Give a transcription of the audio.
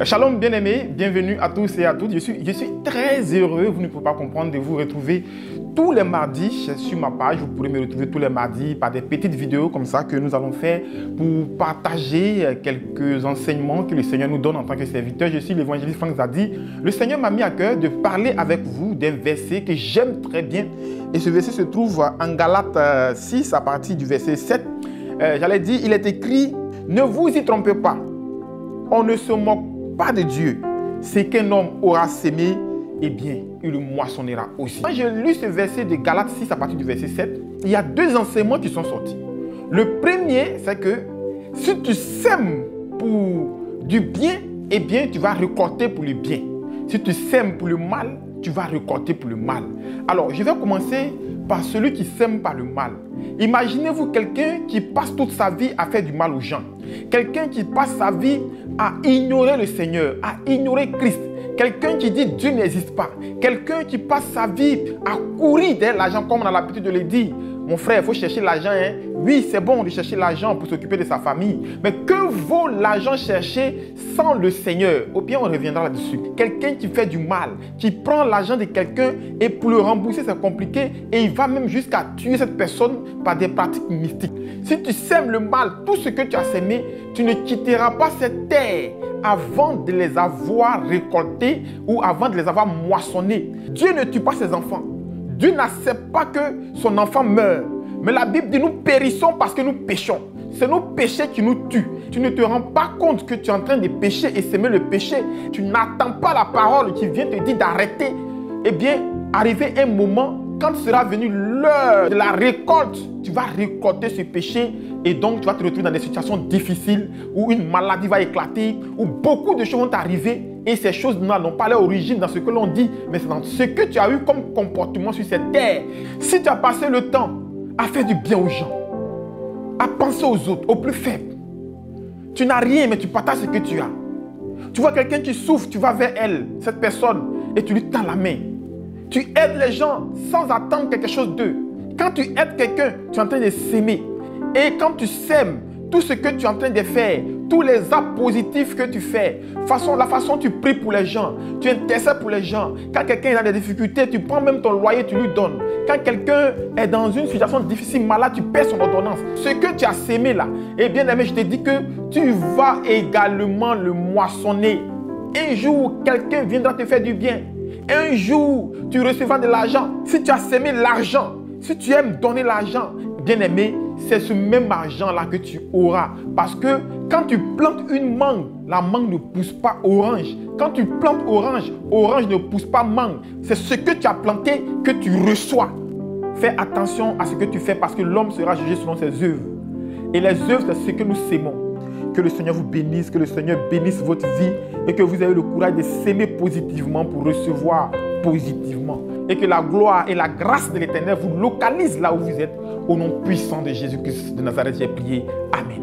Shalom bien-aimés, bienvenue à tous et à toutes. Je suis très heureux, vous ne pouvez pas comprendre, de vous retrouver tous les mardis sur ma page. Vous pourrez me retrouver tous les mardis par des petites vidéos comme ça que nous allons faire pour partager quelques enseignements que le Seigneur nous donne en tant que serviteur. Je suis l'évangéliste Franck Zadi. Le Seigneur m'a mis à cœur de parler avec vous d'un verset que j'aime très bien. Et ce verset se trouve en Galates 6 à partir du verset 7. J'allais dire, il est écrit, ne vous y trompez pas, on ne se moque pas de Dieu. Ce qu'un homme aura sémé, eh bien, il le moissonnera aussi. Quand j'ai lu ce verset de Galates 6 à partir du verset 7, il y a deux enseignements qui sont sortis. Le premier, c'est que si tu sèmes pour du bien, eh bien, tu vas récolter pour le bien. Si tu sèmes pour le mal, tu vas récolter pour le mal. Alors, je vais commencer par celui qui sème par le mal. Imaginez-vous quelqu'un qui passe toute sa vie à faire du mal aux gens. Quelqu'un qui passe sa vie à ignorer le Seigneur, à ignorer Christ. Quelqu'un qui dit Dieu n'existe pas. Quelqu'un qui passe sa vie à courir derrière l'argent, comme on a l'habitude de le dire. Mon frère, il faut chercher l'argent. Hein? Oui, c'est bon de chercher l'argent pour s'occuper de sa famille. Mais que vaut l'argent cherché sans le Seigneur? Au pire, on reviendra là-dessus. Quelqu'un qui fait du mal, qui prend l'argent de quelqu'un et pour le rembourser, c'est compliqué. Et il va même jusqu'à tuer cette personne par des pratiques mystiques. Si tu sèmes le mal, tout ce que tu as sémé, tu ne quitteras pas cette terre avant de les avoir récoltés ou avant de les avoir moissonnés. Dieu ne tue pas ses enfants. Dieu n'accepte pas que son enfant meure. Mais la Bible dit nous périssons parce que nous péchons. C'est nos péchés qui nous tuent. Tu ne te rends pas compte que tu es en train de pécher et s'aimer le péché. Tu n'attends pas la parole qui vient te dire d'arrêter. Eh bien, arrivé un moment, quand sera venue l'heure de la récolte, tu vas récolter ce péché et donc tu vas te retrouver dans des situations difficiles où une maladie va éclater, où beaucoup de choses vont t'arriver et ces choses n'ont pas leur origine dans ce que l'on dit, mais c'est dans ce que tu as eu comme comportement sur cette terre. Si tu as passé le temps à faire du bien aux gens, à penser aux autres, aux plus faibles, tu n'as rien mais tu partages ce que tu as. Tu vois quelqu'un qui souffre, tu vas vers elle, cette personne, et tu lui tends la main. Tu aides les gens sans attendre quelque chose d'eux. Quand tu aides quelqu'un, tu es en train de s'aimer. Et quand tu sèmes, tout ce que tu es en train de faire, tous les actes positifs que tu fais, la façon dont tu pries pour les gens, tu intercèdes pour les gens. Quand quelqu'un est dans des difficultés, tu prends même ton loyer, tu lui donnes. Quand quelqu'un est dans une situation difficile, malade, tu paies son ordonnance. Ce que tu as sémé là, et bien aimé, je te dis que tu vas également le moissonner. Un jour, quelqu'un viendra te faire du bien. Un jour, tu recevras de l'argent. Si tu as sémé l'argent, si tu aimes donner l'argent, bien aimé, c'est ce même argent-là que tu auras. Parce que quand tu plantes une mangue, la mangue ne pousse pas orange. Quand tu plantes orange, orange ne pousse pas mangue. C'est ce que tu as planté que tu reçois. Fais attention à ce que tu fais parce que l'homme sera jugé selon ses œuvres. Et les œuvres, c'est ce que nous sémons. Que le Seigneur vous bénisse, que le Seigneur bénisse votre vie et que vous ayez le courage de s'aimer positivement pour recevoir positivement. Et que la gloire et la grâce de l'Éternel vous localisent là où vous êtes. Au nom puissant de Jésus-Christ de Nazareth, j'ai prié. Amen.